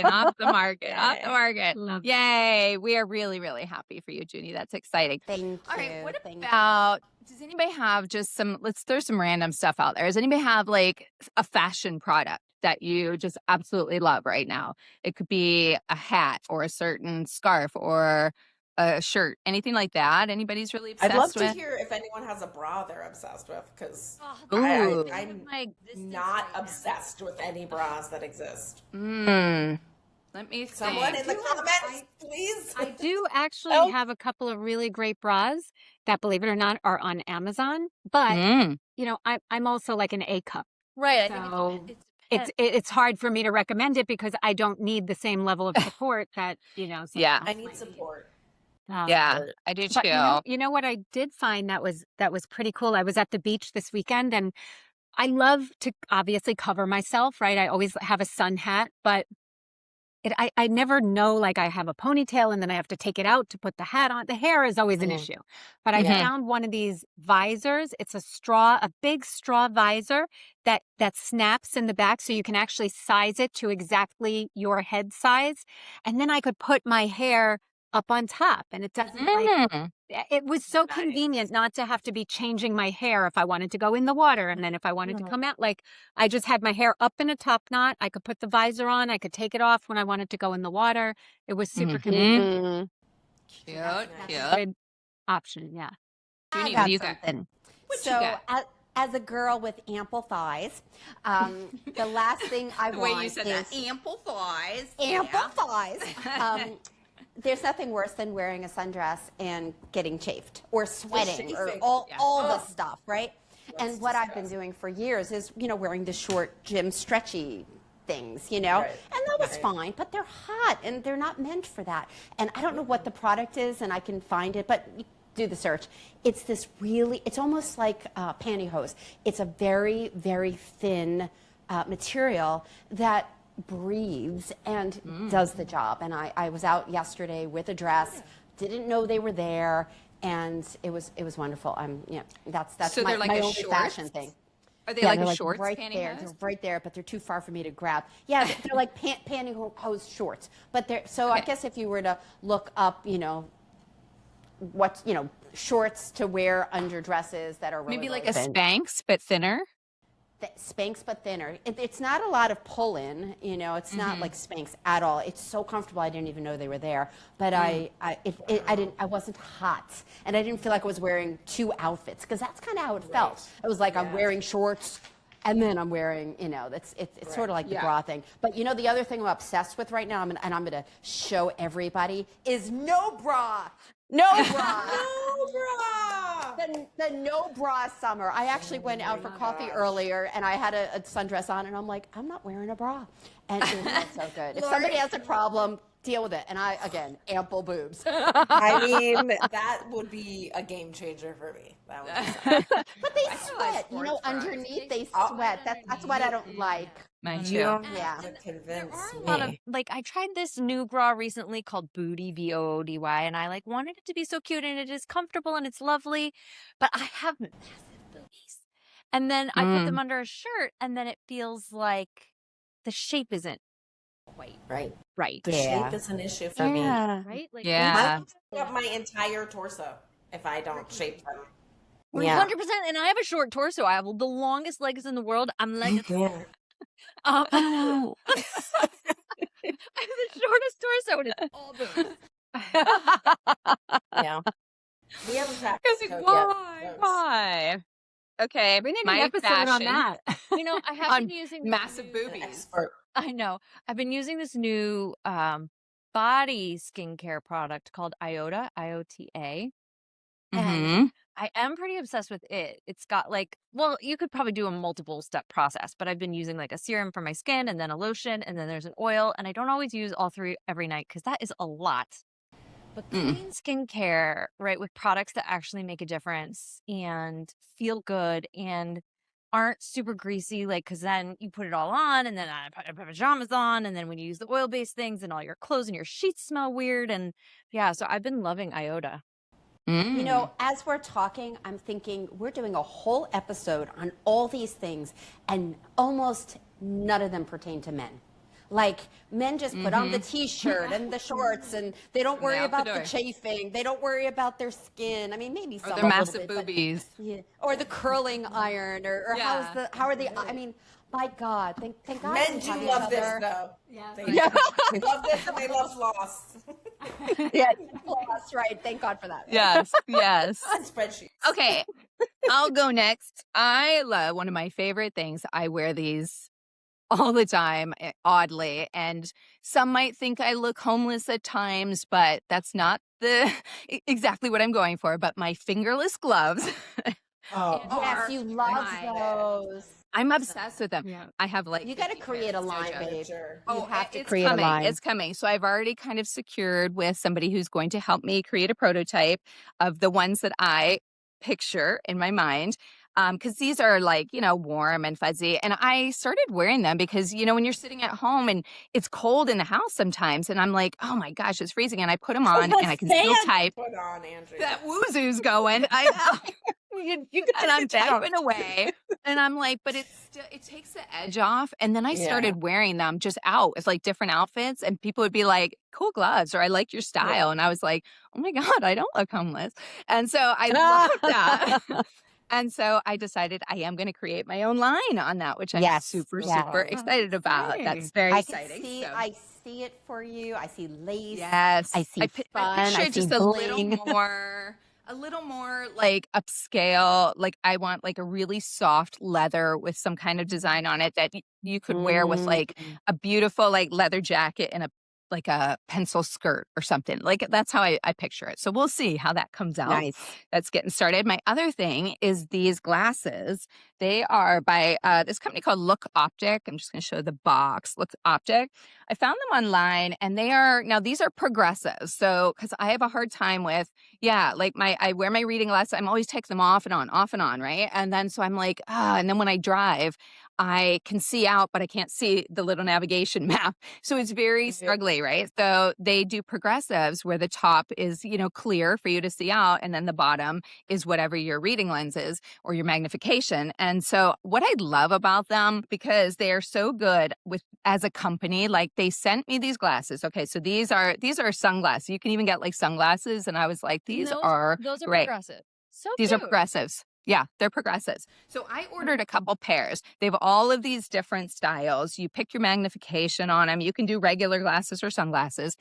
off the market. Off the market. Love Yay. We are really, really happy for you, Junie. That's exciting. Thank you. All right. What Thank about, does anybody have just let's throw some random stuff out there. Does anybody have like a fashion product that you just absolutely love right now? It could be a hat or a certain scarf or a shirt, anything like that. Anybody's really obsessed I'd love to with? hear if anyone has a bra they're obsessed with, because Ooh. I'm not obsessed with any bras that exist. Let me think. Someone in the comments, please. I do actually have a couple of really great bras that, believe it or not, are on Amazon. But you know, I'm also like an A cup, Right. so it's hard for me to recommend it because I don't need the same level of support that, you know. Yeah. I need support. Yeah, I do too. But you know what I did find that was pretty cool. I was at the beach this weekend, and I love to obviously cover myself, right? I always have a sun hat, but I never know, like I have a ponytail and then I have to take it out to put the hat on. The hair is always an issue. But I found one of these visors. It's a big straw visor that snaps in the back, so you can actually size it to exactly your head size. And then I could put my hair up on top, and it doesn't like, it was so convenient not to have to be changing my hair if I wanted to go in the water, and then if I wanted to come out, like I just had my hair up in a top knot. I could put the visor on, I could take it off when I wanted to go in the water. It was super convenient. Cute. Good option, yeah. I What got do you got? something. What you So, got? as a girl with ample thighs, the last thing I The want way you said is that. Ample thighs. ample thighs. There's nothing worse than wearing a sundress and getting chafed or sweating or chafing. all the stuff, right? And what I've been doing for years is, wearing the short gym stretchy things, and that was fine, but they're hot and they're not meant for that. And I don't know what the product is, and I can find it, but do the search. It's it's almost like pantyhose. It's a very, very thin material that breathes and does the job. And I was out yesterday with a dress, didn't know they were there, and it was wonderful. That's So my they're like a only shorts? fashion thing. Are they Yeah, like they're a shorts right pantyhose? there. They're right there, but they're too far for me to grab. Yeah, they're like pantyhose shorts. But they're I guess if you were to look up, what shorts to wear under dresses that are really, Maybe like really a thin. Spanx, but thinner. Spanx but thinner. It's not a lot of pull-in, it's not like Spanx at all. It's so comfortable. I didn't even know they were there. But I wasn't hot, and I didn't feel like I was wearing two outfits, because that's kind of how it felt. It was like I'm wearing shorts, and then I'm wearing, it's sort of like the bra thing. But the other thing I'm obsessed with right now, and I'm going to show everybody, is no bra. No bra. No bra. The no bra summer. I actually went out for coffee earlier, and I had a sundress on, and I'm like, I'm not wearing a bra. And it felt so good. If somebody has a problem, deal with it. And ample boobs. I mean, that would be a game changer for me. That would be But they sweat. Underneath they sweat. That's what I don't like. Mine you too. don't Yeah. have to convince A me. lot of, I tried this new bra recently called Booty, Boody, and I wanted it to be so cute, and it is comfortable and it's lovely, but I have massive boobies. And then I put them under a shirt, and then it feels like the shape isn't quite right. The shape is an issue for me. Right? Yeah. I have my entire torso if I don't shape them. 100%. And I have a short torso. I have the longest legs in the world. I'm like, I have the shortest torso, and it's all boobs. Yeah. We haven't practiced code yet. Why? Okay, We need my an episode on that. I have On been using this massive new- boobies. Expert. I know. I've been using this new body skincare product called Iota, IOTA. And I am pretty obsessed with it. It's got you could probably do a multiple step process, but I've been using a serum for my skin, and then a lotion, and then there's an oil, and I don't always use all three every night because that is a lot. But clean skincare, right, with products that actually make a difference and feel good and aren't super greasy, because then you put it all on, and then I put my pajamas on, and then when you use the oil-based things, and all your clothes and your sheets smell weird, and so I've been loving Iota. As we're talking, I'm thinking we're doing a whole episode on all these things, and almost none of them pertain to men. Men just put on the T-shirt and the shorts, and they don't worry about the chafing. They don't worry about their skin. I mean, maybe some Or a their little massive bit, boobies. or the curling iron, or how are the? I mean, my God, thank God. Men we do have each love this, other. though. Yeah. They love this, and they love floss. Yes, floss, right. Thank God for that. Yes, yes. And spreadsheets. Okay, I'll go next. I love one of my favorite things. I wear these all the time, oddly, and some might think I look homeless at times, but that's not the exactly what I'm going for. But my fingerless gloves. Yes, you love those. I'm obsessed with them. Yeah. I have like You got to 50 create a pairs, line, Jojo. babe. Sure. You have to It's create coming. a line. It's coming. So I've already kind of secured with somebody who's going to help me create a prototype of the ones that I picture in my mind. Because these are like, warm and fuzzy. And I started wearing them because, when you're sitting at home and it's cold in the house sometimes, and I'm like, oh my gosh, it's freezing. And I put them on and I can still type. Put on, Andrea. That Woozoo's going. I know. And I'm typing away. And I'm like, but it takes the edge off. And then I started wearing them just out with like different outfits. And people would be like, cool gloves, or I like your style. And I was like, oh my God, I don't look homeless. And so I love that. And so I decided I am going to create my own line on that, which I'm super excited about. That's very exciting. I see it for you. I see lace. Yes. I see fun. I picture I see just bling. a little more like upscale. Like I want like a really soft leather with some kind of design on it that you could wear with like a beautiful like leather jacket and like a pencil skirt or something. Like that's how I picture it. So we'll see how that comes out. Nice. That's getting started. My other thing is these glasses. They are by this company called Look Optic. I'm just going to show the box. Look Optic. I found them online, and these are progressive. So because I have a hard time with, like I wear my reading glasses. I'm always taking them off and on, right? And then so I'm like, and then when I drive, I can see out, but I can't see the little navigation map. So it's very struggly, right? So they do progressives where the top is, clear for you to see out. And then the bottom is whatever your reading lens is or your magnification. And so what I love about them, because they are so good as a company, like they sent me these glasses. Okay. So these are sunglasses. You can even get like sunglasses. And I was like, those are great. Progressive. So These are cute. progressives. Yeah, they're progressives. So I ordered a couple pairs. They have all of these different styles. You pick your magnification on them. You can do regular glasses or sunglasses.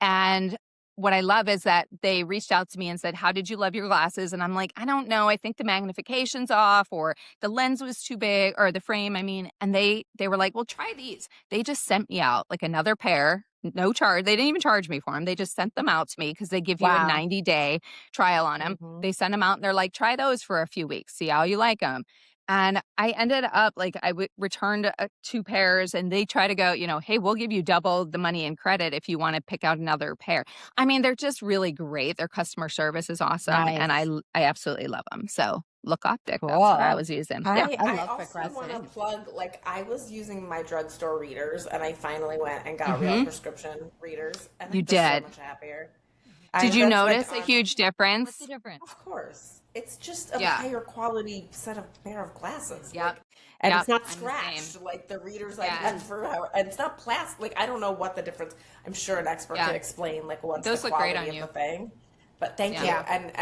And what I love is that they reached out to me and said, how did you love your glasses? And I'm like, I don't know. I think the magnification's off, or the lens was too big, or the frame, and they were like, well, try these. They just sent me out like another pair. No charge. They didn't even charge me for them. They just sent them out to me because they give you a 90-day trial on them. They send them out and they're like, try those for a few weeks. See how you like them. And I ended up like returned 2 pairs, and they try to go, hey, we'll give you double the money in credit if you want to pick out another pair. I mean, they're just really great. Their customer service is awesome. Nice. And I absolutely love them. So Look Optic. Cool. That's what I was using. I love also progressive. want to plug, like, I was using my drugstore readers, and I finally went and got real prescription readers. And You I'm just did. so much happier. Did you That's, like, notice a huge difference? What's the difference? Of course. It's just a higher quality pair of glasses. Yep. Like, and it's not I'm the scratched same. like the readers I've had forever. And it's not plastic. Like, I don't know what the difference. I'm sure an expert could explain like what's Those the look great quality on of you. the thing. But thank you. And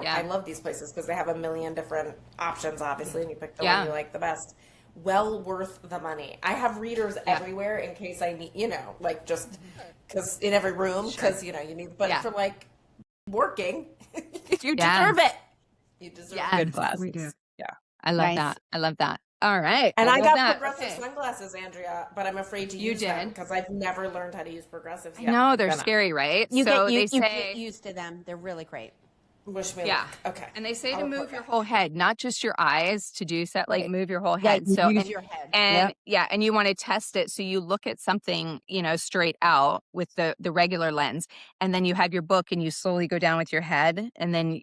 I love these places because they have a million different options, obviously, and you pick the one you like the best. Well worth the money. I have readers everywhere in case I need, like just because in every room because you need. But for like working, you deserve it. You deserve good glasses. We do. Yeah. I love that. I love that. All right. And I love got that. progressive sunglasses, Andrea, but I'm afraid to use them because I've never learned how to use progressives yet. No, they're scary, right? You so get they say used to them. They're really great. Wish me luck. Okay. And they say I'll to report move your back. whole head, not just your eyes to do so, like move your whole head. So use your head. And and you want to test it. So you look at something, straight out with the regular lens, and then you have your book and you slowly go down with your head, and then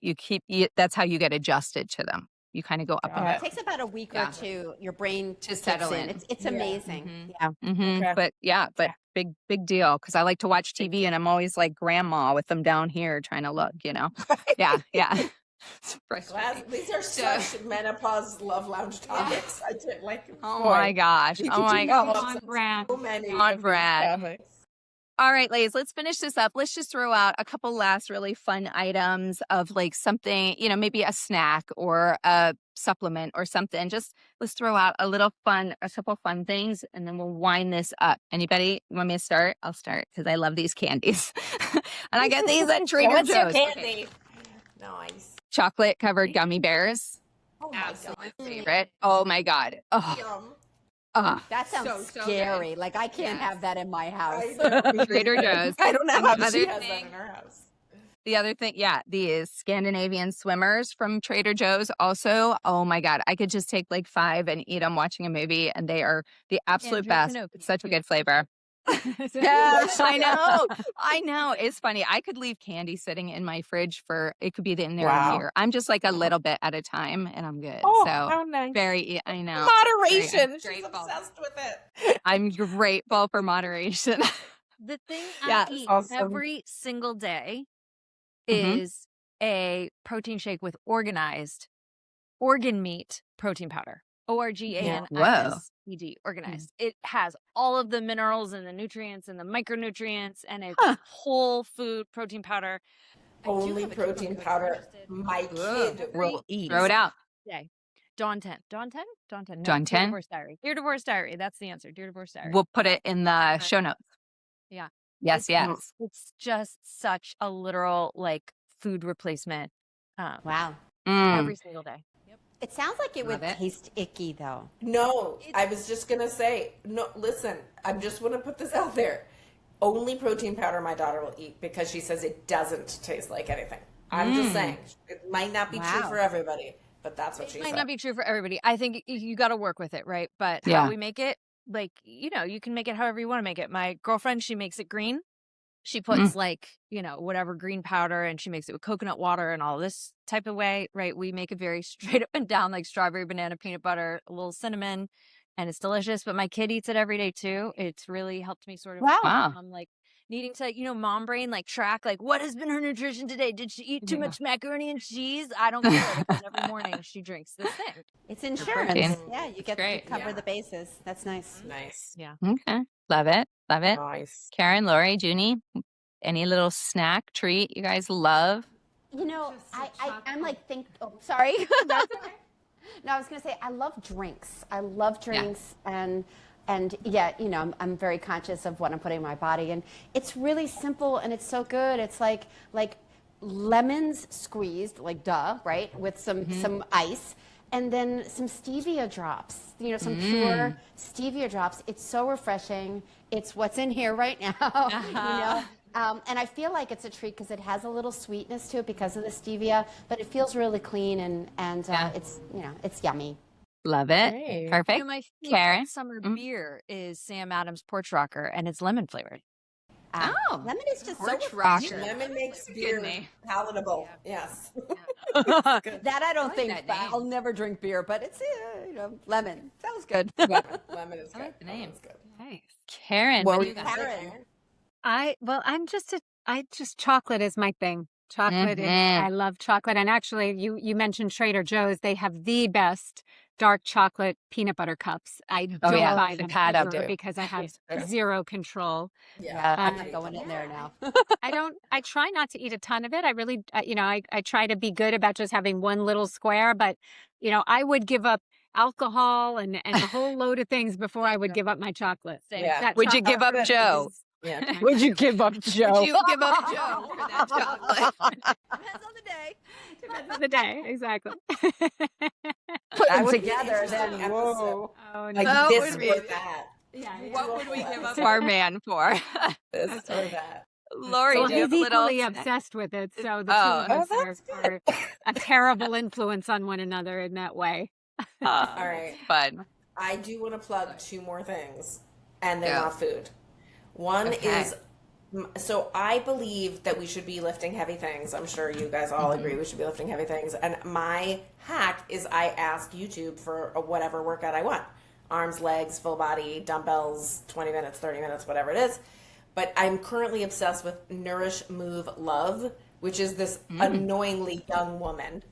that's how you get adjusted to them. You kind of go up and It up. takes about a week or two. Your brain To settle kicks in. It's amazing. Okay. But big deal because I like to watch TV and I'm always like grandma with them down here trying to look, Yeah. It's frustrating. These are such menopause love lounge topics. I did like. Oh my gosh. Oh my gosh. On brand. So many On brand. topics. All right, ladies, let's finish this up. Let's just throw out a couple last really fun items of like something, maybe a snack or a supplement or something. Just let's throw out a couple fun things, and then we'll wind this up. Anybody want me to start? I'll start because I love these candies. And I get these at Trader What's your Joe's. candy? Okay. Nice. Chocolate covered gummy bears. Oh my Absolute God. favorite. Oh my God. Oh. Yum. That sounds scary. Like I can't have that in my house. Trader Joe's. I don't know And how the she other has that thing- in her house. The other thing, these Scandinavian swimmers from Trader Joe's also. Oh my God. I could just take like 5 and eat them watching a movie, and they are the absolute best. It's such a good flavor. Yes, I know. It's funny. I could leave candy sitting in my fridge it could be in there a year. I'm just like a little bit at a time, and I'm good. Oh, So how nice. I know. Moderation. I'm She's grateful. obsessed with it. I'm grateful for moderation. The thing Yeah, I eat awesome. every single day Mhm. is a protein shake with organized organ meat protein powder. ORGANISED, organized. It has all of the minerals and the nutrients and the micronutrients, and it's whole food protein powder. I do Only have a protein coupon code powder interested. my kid will eat. Throw it out. Day. Dawn 10. No, Dawn 10? Dear Divorce Diary. Dear Divorce Diary. That's the answer. Dear Divorce Diary. We'll put it in the show notes. Yeah. Yes. It's just such a literal like food replacement. Wow. Every single day. It sounds like it would Love it. taste icky though. No, I was just going to say, no, listen, I just want to put this out there. Only protein powder my daughter will eat because she says it doesn't taste like anything. I'm just saying. It might not be true Wow. for everybody, but that's what she Might said. not be true for everybody. I think you got to work with it, right? But how we make it, like, you can make it however you want to make it. My girlfriend, she makes it green. She puts like, whatever green powder, and she makes it with coconut water and all this type of way, right? We make it very straight up and down, like strawberry, banana, peanut butter, a little cinnamon, and it's delicious. But my kid eats it every day too. It's really helped me sort of, Wow. like needing to, mom brain, like track, like what has been her nutrition today? Did she eat too much macaroni and cheese? I don't care, because every morning she drinks this thing. It's insurance. protein. Yeah, you get to great. cover the bases. That's nice. Nice. Yeah. Okay. Love it. Nice. Karen, Lori, Junie, any little snack treat you guys love? I'm like sorry. No, I was going to say I love drinks. I love drinks and yeah, I'm very conscious of what I'm putting in my body, and it's really simple and it's so good. It's like lemons squeezed, like right, with some ice, and then some stevia drops. Some pure stevia drops. It's so refreshing. It's what's in here right now. And I feel like it's a treat because it has a little sweetness to it because of the stevia, but it feels really clean and it's it's yummy. Love it. Great. Perfect. My favorite Karen? summer beer is Sam Adams Porch Rocker, and it's lemon flavored. Lemon is just so Porch refreshing. Lemon makes Kidding beer me. palatable. Yes. That I don't think. that name. I'll never drink beer, but it's lemon sounds good. Lemon is good. like the name. Lemon is good. Nice. Karen, What what were do you you gonna got? say? Karen. I just chocolate is my thing. Chocolate is, I love chocolate. And actually you mentioned Trader Joe's. They have the best dark chocolate peanut butter cups. I don't buy the them pad up ever too. because I have zero control. Yeah. I'm not going in there now. I try not to eat a ton of it. I really, I try to be good about just having one little square, but I would give up alcohol and a whole load of things before I would give up my chocolate. Yeah. That Would you give up chocolate Joe? Yeah. Would you give up Joe? Would you give up Joe for that chocolate? Depends on the day. Depends on the day, exactly. Put That them would be together, interesting then episode. whoa. Oh, Like That this would be- or that. What would we give up our man for? This or that. Lori, Well, do you he's have a little equally snack? obsessed with it, so the Oh. two of us Oh, that's are a terrible influence on one another in that way. All right. Fun. I do want to plug 2 more things, and they're Go. not food. One Okay. is, so I believe that we should be lifting heavy things. I'm sure you guys all agree we should be lifting heavy things. And my hack is I ask YouTube for whatever workout I want. Arms, legs, full body, dumbbells, 20 minutes, 30 minutes, whatever it is. But I'm currently obsessed with Nourish, Move, Love, which is this annoyingly young woman.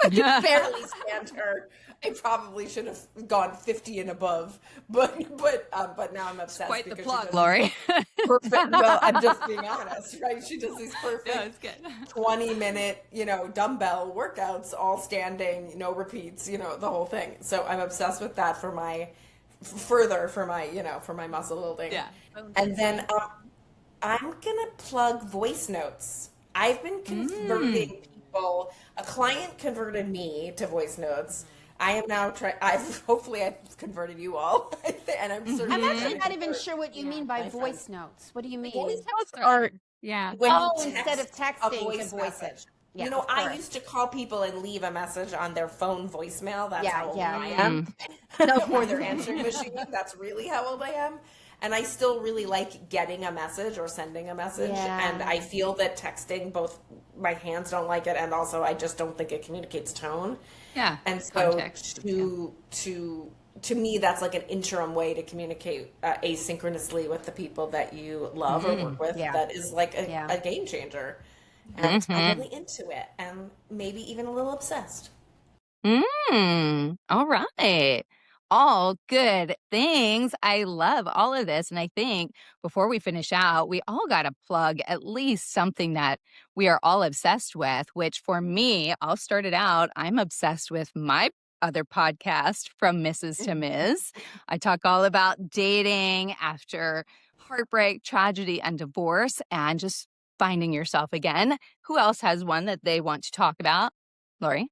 I can barely stand her. I probably should have gone 50 and above, but now I'm obsessed. Quite the because plug, Lori. perfect. Well, I'm just being honest, right? She does these perfect No, it's good. 20-minute, dumbbell workouts, all standing, no repeats, the whole thing. So I'm obsessed with that for my muscle building. Yeah. And then I'm gonna plug voice notes. I've been converting people. A client converted me to voice notes. I am now hopefully I've converted you all. And I'm actually not even sure what you mean by voice notes. What do you mean? Voice notes are, when you instead of text texting, a voice to voice message. it. Yeah, I used to call people and leave a message on their phone voicemail. That's how old I am. Or their answering machine. That's really how old I am. And I still really like getting a message or sending a message. Yeah. And I feel that texting, both my hands don't like it, and also I just don't think it communicates tone. Yeah. And so Context. to me, that's like an interim way to communicate asynchronously with the people that you love or work with. Yeah. That is like a game changer. And I'm really into it, and maybe even a little obsessed. All right. All good things. I love all of this. And I think before we finish out, we all got to plug at least something that we are all obsessed with, which for me, I'll start it out. I'm obsessed with my other podcast, From Mrs. to Ms. I talk all about dating after heartbreak, tragedy, and divorce, and just finding yourself again. Who else has one that they want to talk about? Lori?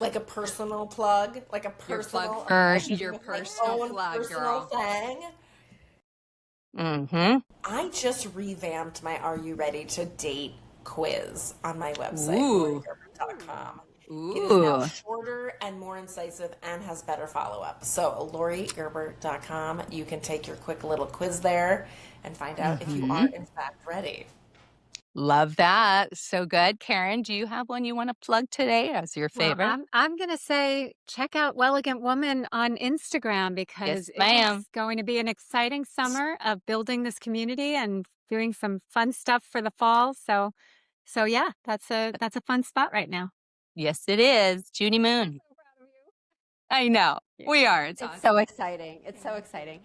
Like a personal plug, like a personal plug first, your like personal own plug, personal girl. thing. I just revamped my Are You Ready to Date quiz on my website, LoriGerber.com. It is now shorter and more incisive and has better follow-up. So LoriGerber.com, you can take your quick little quiz there and find out if you are in fact ready. Love that. So good. Karen, do you have one you want to plug today as your favorite? Well, I'm going to say check out Welligant Woman on Instagram because it's going to be an exciting summer of building this community and doing some fun stuff for the fall. So yeah, that's a fun spot right now. Yes, it is. Judy Moon. I'm so proud of you. I know. We are. It's It's so exciting. It's so exciting.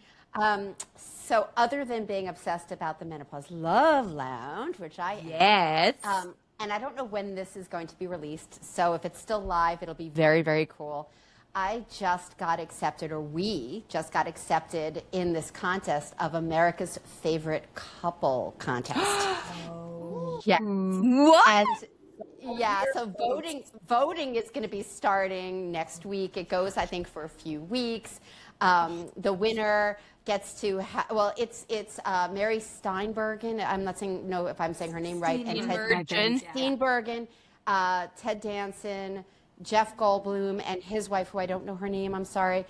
So other than being obsessed about the Menopause Love Lounge, which I am, Yes. and I don't know when this is going to be released, so if it's still live, it'll be very, very cool. I just got accepted, or we just got accepted in this contest of America's Favorite Couple contest. Yeah. What? And yeah, so voting is going to be starting next week. It goes, I think, for a few weeks. The winner gets to it's Mary Steinbergen. I'm not saying if I'm saying her name right. Steinbergen, Ted Danson, Jeff Goldblum, and his wife, who I don't know her name. I'm sorry.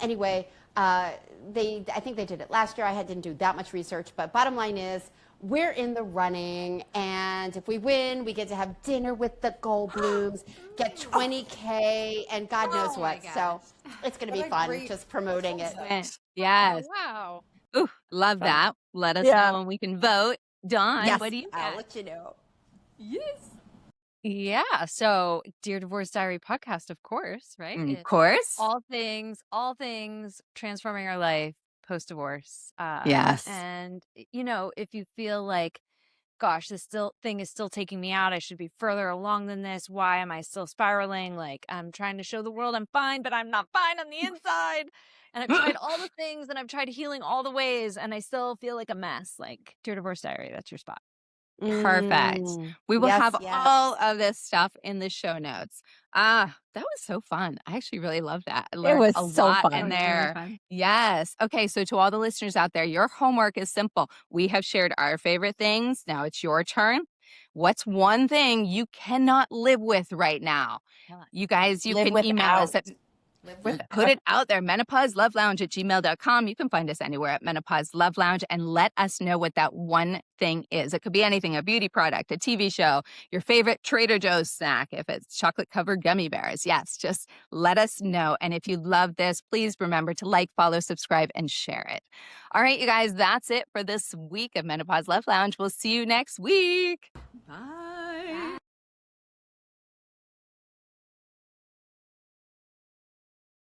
Anyway, I think they did it last year. I didn't do that much research, but bottom line is, we're in the running, and if we win, we get to have dinner with the Goldblums, get $20K, and God knows what. So it's going to be fun, just promoting it. Yes. Oh, wow. Ooh, love that. Let us know when we can vote. Dawn, Yes, what do you I'll got? let you know. Yes. Yeah. So, Dear Divorce Diary podcast, of course, right? Of It's course. all things transforming our life post-divorce. Yes. And, if you feel like, gosh, this thing is still taking me out, I should be further along than this. Why am I still spiraling? Like, I'm trying to show the world I'm fine, but I'm not fine on the inside. And I've tried all the things and I've tried healing all the ways, and I still feel like a mess. Like, Dear Divorce Diary, that's your spot. Perfect. We will Yes, have yes. all of this stuff in the show notes. That was so fun. I actually really love that. I learned was a so lot fun. in It was there. really fun. Yes. Okay. So to all the listeners out there, your homework is simple. We have shared our favorite things. Now it's your turn. What's one thing you cannot live with right now? You guys, you can email us at put it out there, menopauselovelounge@gmail.com. You can find us anywhere at Menopause Love Lounge, and let us know what that one thing is. It could be anything, a beauty product, a TV show, your favorite Trader Joe's snack, if it's chocolate-covered gummy bears. Yes, just let us know. And if you love this, please remember to like, follow, subscribe, and share it. All right, you guys, that's it for this week of Menopause Love Lounge. We'll see you next week. Bye.